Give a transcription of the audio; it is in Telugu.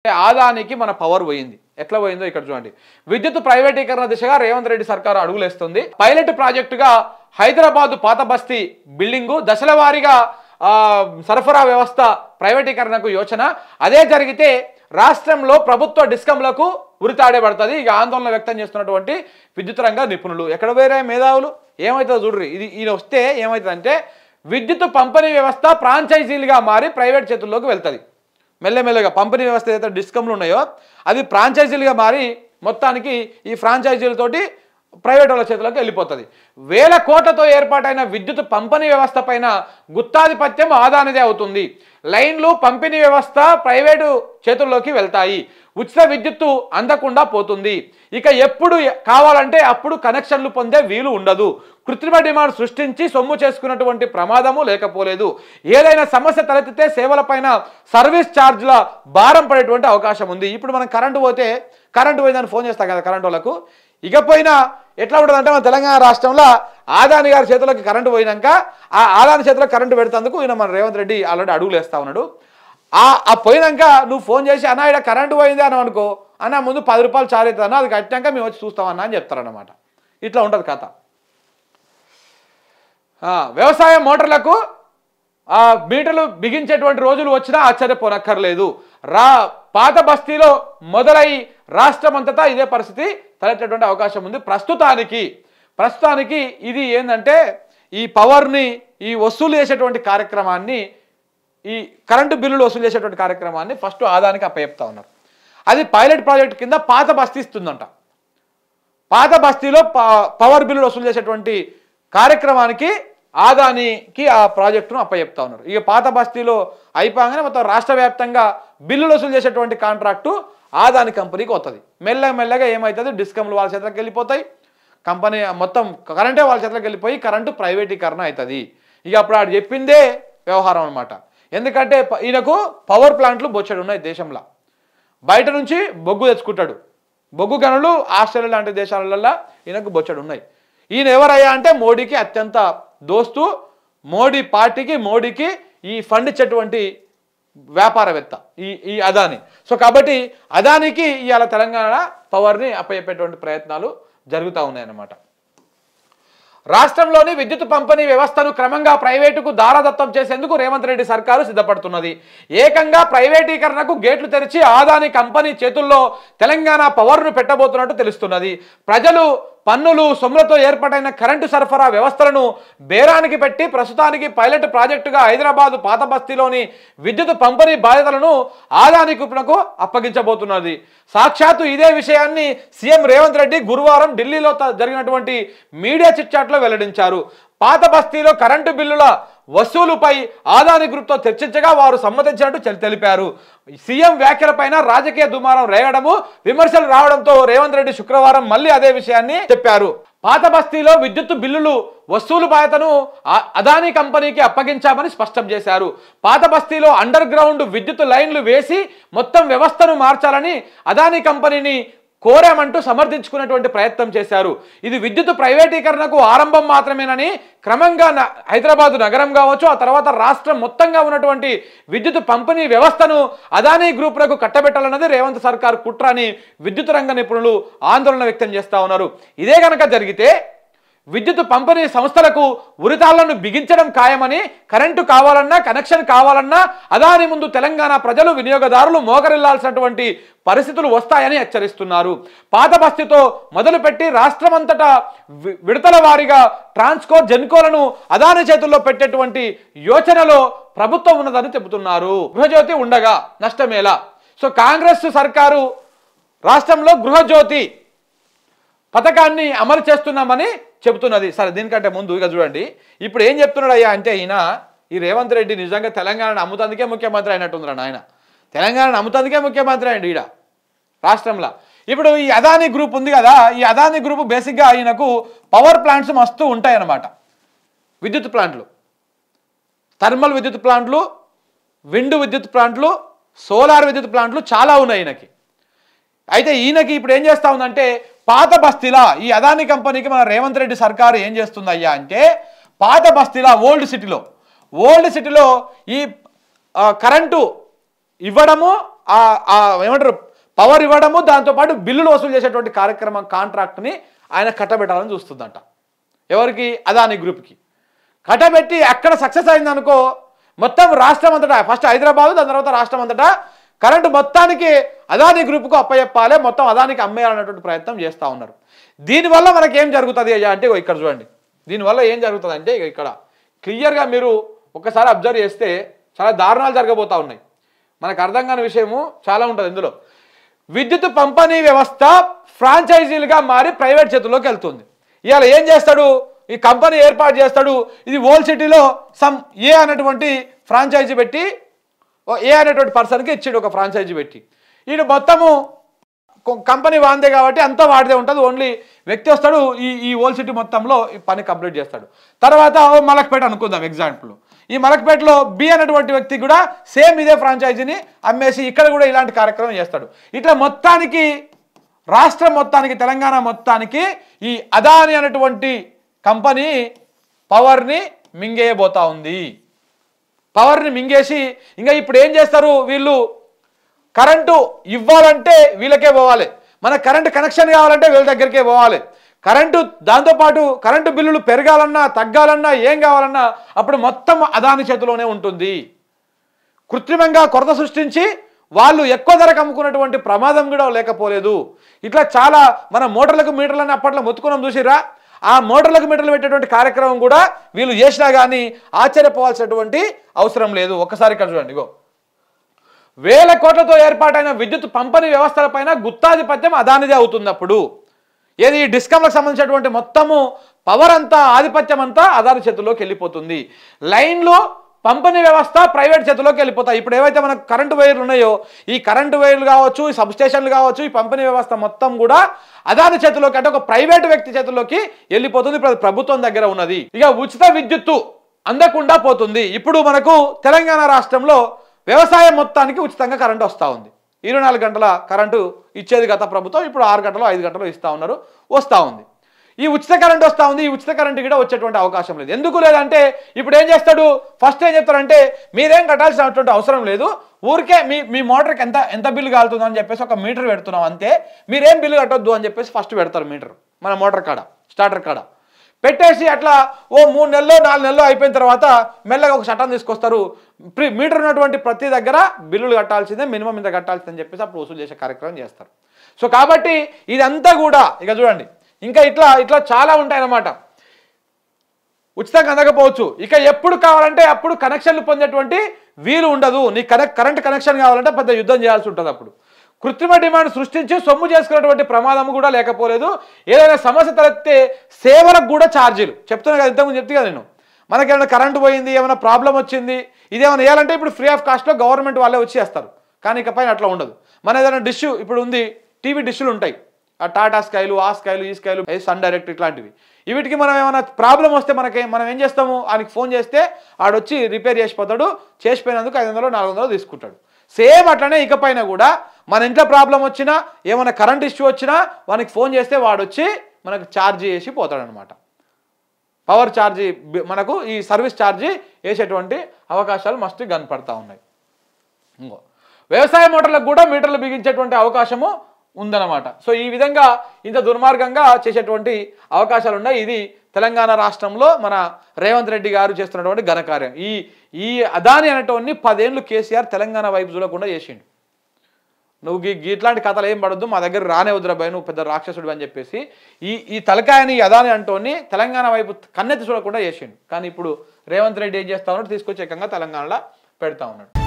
ఆదానికి మన పవర్ పోయింది. ఎట్లా పోయిందో ఇక్కడ చూడండి. విద్యుత్ ప్రైవేటీకరణ దిశగా రేవంత్ రెడ్డి సర్కారు అడుగులేస్తుంది. పైలట్ ప్రాజెక్టుగా హైదరాబాద్ పాత బస్తీ బిల్డింగు దశల వారీగా సరఫరా వ్యవస్థ ప్రైవేటీకరణకు యోచన. అదే జరిగితే రాష్ట్రంలో ప్రభుత్వ డిస్కంలకు ఉరితాడేబడుతుంది. ఇక ఆందోళన వ్యక్తం చేస్తున్నటువంటి విద్యుత్ రంగ నిపుణులు. ఎక్కడ వేరే మేధావులు ఏమవుతుందో చూడ్రి. ఈయన వస్తే ఏమవుతుందంటే విద్యుత్ పంపిణీ వ్యవస్థ ఫ్రాంచైజీలుగా మారి ప్రైవేట్ చేతుల్లోకి వెళ్తుంది. మెల్లమెల్లగా పంపిణీ వ్యవస్థ ఏదైతే డిస్కంలు ఉన్నాయో అది ఫ్రాంచైజీలుగా మారి మొత్తానికి ఈ ఫ్రాంచైజీలతోటి ప్రైవేట్ వాళ్ళ చేతుల్లోకి వెళ్ళిపోతుంది. వేల కోట్లతో ఏర్పాటైన విద్యుత్ పంపిణీ వ్యవస్థ పైన గుత్తాధిపత్యం ఆదానిదే అవుతుంది. లైన్లు పంపిణీ వ్యవస్థ ప్రైవేటు చేతుల్లోకి వెళ్తాయి. ఉచిత విద్యుత్తు అందకుండా పోతుంది. ఇక ఎప్పుడు కావాలంటే అప్పుడు కనెక్షన్లు పొందే వీలు ఉండదు. కృత్రిమ డిమాండ్ సృష్టించి సొమ్ము చేసుకున్నటువంటి ప్రమాదము లేకపోలేదు. ఏదైనా సమస్య తలెత్తితే సేవలపైన సర్వీస్ ఛార్జ్ల భారం పడేటువంటి అవకాశం ఉంది. ఇప్పుడు మనం కరెంటు పోయిందని ఫోన్ చేస్తాం కదా కరెంటు వాళ్ళకు. ఇకపోయినా ఎట్లా ఉంటుందంటే మన తెలంగాణ రాష్ట్రంలో ఆదాని గారి చేతులకి కరెంటు పోయినాక ఆ ఆదాని చేతిలో కరెంటు పెడతందుకు ఈయన మన రేవంత్ రెడ్డి ఆల్రెడీ అడుగులు వేస్తా ఉన్నాడు. ఆ పోయినాక నువ్వు ఫోన్ చేసి అన్న ఇక్కడ కరెంటు పోయింది అని అనుకో, అన్న ముందు 10 రూపాయలు చార్జ్ అవుతుంది అన్న, అది కట్టినాక మేము వచ్చి చూస్తామన్నా అని చెప్తారన్నమాట. ఇట్లా ఉంటుంది కథ. వ్యవసాయ మోటార్లకు మీటర్లు బిగించేటువంటి రోజులు వచ్చినా ఆశ్చర్యపోనక్కర్లేదు. పాత బస్తీలో మొదలై రాష్ట్రం అంతటా ఇదే పరిస్థితి తలెట్టేటువంటి అవకాశం ఉంది. ప్రస్తుతానికి ఇది ఏంటంటే ఈ పవర్ని ఈ వసూలు చేసేటువంటి కార్యక్రమాన్ని, ఈ కరెంటు బిల్లులు వసూలు చేసేటువంటి కార్యక్రమాన్ని ఫస్ట్ ఆదానికి అప్పచెప్తా ఉన్నారు. అది పైలట్ ప్రాజెక్ట్ కింద పాత బస్తీ ఇస్తుందంట. పాత బస్తీలో పవర్ బిల్లులు వసూలు చేసేటువంటి కార్యక్రమానికి ఆదానికి ఆ ప్రాజెక్టును అప్పచెప్తా ఉన్నారు. ఇక పాత బస్తీలో అయిపోగానే మొత్తం రాష్ట్ర వ్యాప్తంగా బిల్లులు వసూలు చేసేటువంటి కాంట్రాక్టు ఆదాని కంపెనీకి వస్తుంది. మెల్లగా ఏమవుతుంది, డిస్కంలు వాళ్ళ చేతులకు వెళ్ళిపోతాయి, కంపెనీ మొత్తం కరెంటే వాళ్ళ చేతులకు వెళ్ళిపోయి కరెంటు ప్రైవేటీకరణ అవుతుంది. ఇక అప్పుడు ఆడు చెప్పిందే వ్యవహారం అనమాట. ఎందుకంటే ఈయనకు పవర్ ప్లాంట్లు బొచ్చడు ఉన్నాయి దేశంలో. బయట నుంచి బొగ్గు తెచ్చుకుంటాడు. బొగ్గు గనులు ఆస్ట్రేలియా లాంటి దేశాలలో ఈయనకు బొచ్చడు ఉన్నాయి. ఈయన ఎవరయ్యా అంటే మోడీకి అత్యంత దోస్తు, మోడీ పార్టీకి మోడీకి ఈ ఫండ్ ఇచ్చేటువంటి వ్యాపారవేత్త ఈ అదాని. సో కాబట్టి అదానికి ఇవాళ తెలంగాణ పవర్ని అప్పచెప్పేటువంటి ప్రయత్నాలు జరుగుతూ ఉన్నాయన్నమాట. రాష్ట్రంలోని విద్యుత్ పంపిణీ వ్యవస్థను క్రమంగా ప్రైవేటుకు దారాదత్తం చేసేందుకు రేవంత్ రెడ్డి సర్కారు సిద్ధపడుతున్నది. ఏకంగా ప్రైవేటీకరణకు గేట్లు తెరిచి ఆదాని కంపెనీ చేతుల్లో తెలంగాణ పవర్ను పెట్టబోతున్నట్టు తెలుస్తున్నది. ప్రజలు పన్నులు సొమ్ములతో ఏర్పాటైన కరెంటు సరఫరా వ్యవస్థలను బేరానికి పెట్టి ప్రస్తుతానికి పైలట్ ప్రాజెక్టుగా హైదరాబాద్ పాత బస్తీలోని విద్యుత్ పంపిణీ బాధ్యతలను ఆదాని గ్రూపునకు అప్పగించబోతున్నది. సాక్షాత్తు ఇదే విషయాన్ని సీఎం రేవంత్ రెడ్డి గురువారం ఢిల్లీలో జరిగినటువంటి మీడియా చిట్చాట్లో వెల్లడించారు. పాత బస్తీలో కరెంటు బిల్లుల వసూలుపై ఆదాని గ్రూప్తో చర్చించగా వారు సమ్మతించినట్టు తెలిపారు. సీఎం వ్యాఖ్యలపైన రాజకీయ దుమారం రేగడము, విమర్శలు రావడంతో రేవంత్ రెడ్డి శుక్రవారం మళ్ళీ అదే విషయాన్ని చెప్పారు. పాత బస్తీలో విద్యుత్ బిల్లులు వసూలు బాధ్యతను అదానీ కంపెనీకి అప్పగించామని స్పష్టం చేశారు. పాత బస్తీలో అండర్ గ్రౌండ్ విద్యుత్ లైన్లు వేసి మొత్తం వ్యవస్థను మార్చాలని అదానీ కంపెనీని కోరామంటూ సమర్థించుకునేటువంటి ప్రయత్నం చేశారు. ఇది విద్యుత్ ప్రైవేటీకరణకు ఆరంభం మాత్రమేనని, క్రమంగా హైదరాబాద్ నగరం కావచ్చు, ఆ తర్వాత రాష్ట్రం మొత్తంగా ఉన్నటువంటి విద్యుత్ పంపిణీ వ్యవస్థను అదానీ గ్రూపులకు కట్టబెట్టాలన్నది రేవంత్ సర్కార్ కుట్ర అని విద్యుత్ రంగ నిపుణులు ఆందోళన వ్యక్తం చేస్తా ఉన్నారు. ఇదే కనుక జరిగితే విద్యుత్ పంపిణీ సంస్థలకు ఉరితాళ్లను బిగించడం ఖాయమని, కరెంటు కావాలన్నా కనెక్షన్ కావాలన్నా అదాని ముందు తెలంగాణ ప్రజలు వినియోగదారులు మోకరిల్లాల్సినటువంటి పరిస్థితులు వస్తాయని హెచ్చరిస్తున్నారు. పాత బస్తీతో మొదలుపెట్టి రాష్ట్రమంతటా విడతల వారీగా ట్రాన్స్కో జెన్కోలను అదాని చేతుల్లో పెట్టేటువంటి యోచనలో ప్రభుత్వం ఉన్నదని చెబుతున్నారు. గృహజ్యోతి ఉండగా నష్టమేలా? సో కాంగ్రెస్ సర్కారు రాష్ట్రంలో గృహజ్యోతి పథకాన్ని అమలు చేస్తున్నామని చెబుతున్నది. సరే, దీనికంటే ముందు ఇక చూడండి ఇప్పుడు ఏం చెప్తున్నాడు అయ్యా అంటే ఈ రేవంత్ రెడ్డి నిజంగా తెలంగాణను అమ్ముతందుకే ముఖ్యమంత్రి అయినట్టుందిరా ఆయన. తెలంగాణను అమ్ముతందుకే ముఖ్యమంత్రి అయ్యండి ఈడ రాష్ట్రంలో. ఇప్పుడు ఈ అదానీ గ్రూప్ ఉంది కదా, ఈ అదానీ గ్రూప్ బేసిక్గా ఈయనకు పవర్ ప్లాంట్స్ మస్తు ఉంటాయన్నమాట. విద్యుత్ ప్లాంట్లు, థర్మల్ విద్యుత్ ప్లాంట్లు, విండ్ విద్యుత్ ప్లాంట్లు, సోలార్ విద్యుత్ ప్లాంట్లు చాలా ఉన్నాయి ఈయనకి. అయితే ఈయనకి ఇప్పుడు ఏం చేస్తా ఉందంటే పాత బస్తీలా ఈ అదానీ కంపెనీకి మన రేవంత్ రెడ్డి సర్కారు ఏం చేస్తుంది అయ్యా అంటే పాత బస్తీలా ఓల్డ్ సిటీలో ఈ కరెంటు ఇవ్వడము, ఏమంటారు పవర్ ఇవ్వడము, దాంతోపాటు బిల్లులు వసూలు చేసేటువంటి కార్యక్రమం కాంట్రాక్ట్ని ఆయన కట్టబెట్టాలని చూస్తుందంట. ఎవరికి? అదాని గ్రూప్కి కట్టబెట్టి అక్కడ సక్సెస్ అయిందనుకో మొత్తం రాష్ట్రం అంతటా, ఫస్ట్ హైదరాబాద్, దాని తర్వాత రాష్ట్రం అంతటా కరెంటు మొత్తానికి అదాని గ్రూప్కు అప్పచెప్పాలి, మొత్తం అదానికి అమ్మేయాలన్నటువంటి ప్రయత్నం చేస్తూ ఉన్నారు. దీనివల్ల మనకి ఏం జరుగుతుంది అంటే ఇక్కడ చూడండి, దీనివల్ల ఏం జరుగుతుంది అంటే ఇక్కడ క్లియర్గా మీరు ఒకసారి అబ్జర్వ్ చేస్తే చాలా దారుణాలు జరగబోతూ ఉన్నాయి. మనకు అర్థం కాని విషయము చాలా ఉంటుంది ఇందులో. విద్యుత్ పంపిణీ వ్యవస్థ ఫ్రాంచైజీలుగా మారి ప్రైవేట్ చేతుల్లోకి వెళ్తుంది. ఇవాళ ఏం చేస్తాడు? ఈ కంపెనీ ఏర్పాటు చేస్తాడు. ఇది ఓల్డ్ సిటీలో సమ్ ఏ అనేటువంటి ఫ్రాంచైజీ పెట్టి, ఏ అనేటువంటి పర్సన్కి ఇచ్చాడు ఒక ఫ్రాంచైజీ పెట్టి. వీడు మొత్తము కంపెనీ వాందే కాబట్టి అంతా వాడిదే ఉంటుంది. ఓన్లీ వ్యక్తి వస్తాడు, ఈ ఓల్డ్ సిటీ మొత్తంలో ఈ పని కంప్లీట్ చేస్తాడు. తర్వాత మలక్పేట అనుకుందాం ఎగ్జాంపుల్. ఈ మలక్పేటలో బి అనేటువంటి వ్యక్తి కూడా సేమ్ ఇదే ఫ్రాంచైజీని అమ్మేసి ఇక్కడ కూడా ఇలాంటి కార్యక్రమం చేస్తాడు. ఇట్లా మొత్తానికి రాష్ట్రం మొత్తానికి, తెలంగాణ మొత్తానికి ఈ అదాని అనేటువంటి కంపెనీ పవర్ని మింగేయబోతా ఉంది. పవర్ని మింగేసి ఇంకా ఇప్పుడు ఏం చేస్తారు వీళ్ళు? కరెంటు ఇవ్వాలంటే వీళ్ళకే పోవాలి, మన కరెంటు కనెక్షన్ కావాలంటే వీళ్ళ దగ్గరికే పోవాలి. కరెంటు దాంతోపాటు కరెంటు బిల్లులు పెరగాలన్నా తగ్గాలన్నా ఏం కావాలన్నా అప్పుడు మొత్తం అదాని చేతిలోనే ఉంటుంది. కృత్రిమంగా కొరత సృష్టించి వాళ్ళు ఎక్కువ ధరకు అమ్ముకున్నటువంటి ప్రమాదం కూడా లేకపోలేదు. ఇట్లా చాలా మన మోటార్లకు మీటర్లని అప్పట్లో మొత్తుకున్నాం చూసిరా, ఆ మోటార్లకు మీటర్లు పెట్టేటువంటి కార్యక్రమం కూడా వీళ్ళు చేసినా కానీ ఆశ్చర్యపోవాల్సినటువంటి అవసరం లేదు. ఒక్కసారి ఇక్కడ చూడండి, ఇగో వేల కోట్లతో ఏర్పాటైన విద్యుత్ పంపిణీ వ్యవస్థలపైన గుత్తాధిపత్యం అదానిదే అవుతున్నప్పుడు ఏది డిస్కమ్లకు సంబంధించినటువంటి మొత్తము పవర్ అంతా, ఆధిపత్యం అంతా అదాని చేతుల్లోకి వెళ్ళిపోతుంది. లైన్లు పంపిణీ వ్యవస్థ ప్రైవేట్ చేతుల్లోకి వెళ్ళిపోతాయి. ఇప్పుడు ఏవైతే మనకు కరెంటు వైర్లు ఉన్నాయో ఈ కరెంటు వైర్లు కావచ్చు, ఈ సబ్స్టేషన్లు కావచ్చు, ఈ పంపిణీ వ్యవస్థ మొత్తం కూడా అదాని చేతుల్లోకి, అంటే ఒక ప్రైవేట్ వ్యక్తి చేతుల్లోకి వెళ్ళిపోతుంది. ఇప్పుడు ప్రభుత్వం దగ్గర ఉన్నది. ఇక ఉచిత విద్యుత్తు అందకుండా పోతుంది. ఇప్పుడు మనకు తెలంగాణ రాష్ట్రంలో వ్యవసాయం మొత్తానికి ఉచితంగా కరెంటు వస్తూ ఉంది. 24 గంటల కరెంటు ఇచ్చేది గత ప్రభుత్వం, ఇప్పుడు 6 గంటలు 5 గంటలు ఇస్తూ ఉన్నారు, వస్తూ ఉంది. ఈ ఉచిత కరెంట్ వస్తూ ఉంది. ఈ ఉచిత కరెంటు కూడా వచ్చేటువంటి అవకాశం లేదు. ఎందుకు లేదంటే ఇప్పుడు ఏం చేస్తాడు? ఫస్ట్ ఏం చెప్తారంటే మీరేం కట్టాల్సినటువంటి అవసరం లేదు, ఊరికే మీ మోటార్కి ఎంత బిల్లు కాలుతుందో అని చెప్పేసి ఒక మీటర్ పెడుతున్నాం అంతే, మీరేం బిల్లు కట్టొద్దు అని చెప్పేసి ఫస్ట్ పెడతారు మీటర్ మన మోటార్ కాడ, స్టార్టర్ కాడ పెట్టేసి అట్లా ఓ 3 నెలలు 4 నెలలు అయిపోయిన తర్వాత మెల్లగా ఒక చట్టం తీసుకొస్తారు. మీటర్ ఉన్నటువంటి ప్రతి దగ్గర బిల్లులు కట్టాల్సిందే, మినిమం ఇంత కట్టాల్సిందని చెప్పేసి అప్పుడు వసూలు చేసే కార్యక్రమం చేస్తారు. సో కాబట్టి ఇదంతా కూడా ఇక చూడండి, ఇంకా ఇట్లా చాలా ఉంటాయి అన్నమాట. ఉచితంగా అందకపోవచ్చు. ఇక ఎప్పుడు కావాలంటే అప్పుడు కనెక్షన్లు పొందేటువంటి వీలు ఉండదు. నీ కరెంట్ కనెక్షన్ కావాలంటే పెద్ద యుద్ధం చేయాల్సి ఉంటుంది. అప్పుడు కృత్రిమ డిమాండ్ సృష్టించి సొమ్ము చేసుకున్నటువంటి ప్రమాదం కూడా లేకపోలేదు. ఏదైనా సమస్య తలెత్తే సేవలకు కూడా ఛార్జీలు చెప్తున్నా కదా, ఇంతకుముందు చెప్తే కదా నేను, మనకేమైనా కరెంటు పోయింది, ఏమైనా ప్రాబ్లం వచ్చింది, ఇదేమైనా వేయాలంటే ఇప్పుడు ఫ్రీ ఆఫ్ కాస్ట్లో గవర్నమెంట్ వాళ్ళే వచ్చి చేస్తారు. కానీ ఇకపైన అట్లా ఉండదు. మన ఏదైనా డిష్ ఇప్పుడు ఉంది, టీవీ డిష్లు ఉంటాయి, ఆ టాటా స్కైలు, ఆ స్కైలు, ఈ స్కైలు, సన్ డైరెక్ట్ ఇట్లాంటివి. వీటికి మనం ఏమైనా ప్రాబ్లం వస్తే మనం ఏం చేస్తాము? ఆయనకి ఫోన్ చేస్తే ఆడొచ్చి రిపేర్ చేసిపోతాడు, చేసిపోయినందుకు 500 400 తీసుకుంటాడు. సేమ్ అట్లనే ఇకపైన కూడా మన ఇంట్లో ప్రాబ్లం వచ్చినా, ఏమైనా కరెంట్ ఇష్యూ వచ్చినా వానికి ఫోన్ చేస్తే వాడొచ్చి మనకు ఛార్జీ వేసి పోతాడనమాట. పవర్ ఛార్జీ, మనకు ఈ సర్వీస్ ఛార్జీ వేసేటువంటి అవకాశాలు మస్తు కనపడతా ఉన్నాయి. ఇంకో వ్యవసాయ మోటార్లకు కూడా మీటర్లు బిగించేటువంటి అవకాశము ఉందన్నమాట. సో ఈ విధంగా ఇంత దుర్మార్గంగా చేసేటువంటి అవకాశాలు ఉన్నాయి. ఇది తెలంగాణ రాష్ట్రంలో మన రేవంత్ రెడ్డి గారు చేస్తున్నటువంటి ఘనకార్యం. ఈ అదాని అనేటువంటి 10 ఏళ్ళు కేసీఆర్ తెలంగాణ వైపు చూడకుండా చేసిండు. నువ్వు ఇట్లాంటి కథలు ఏం పడొద్దు, మా దగ్గర రానే వద్దురాబాయ్, నువ్వు పెద్ద రాక్షసుడు అని చెప్పేసి ఈ తలకాయని అదాని అంటోని తెలంగాణ వైపు కన్నెత్తి చూడకుండా చేసిండు. కానీ ఇప్పుడు రేవంత్ రెడ్డి ఏం చేస్తా ఉన్నాడు? తీసుకొచ్చి ఏకంగా తెలంగాణలో పెడతా ఉన్నాడు.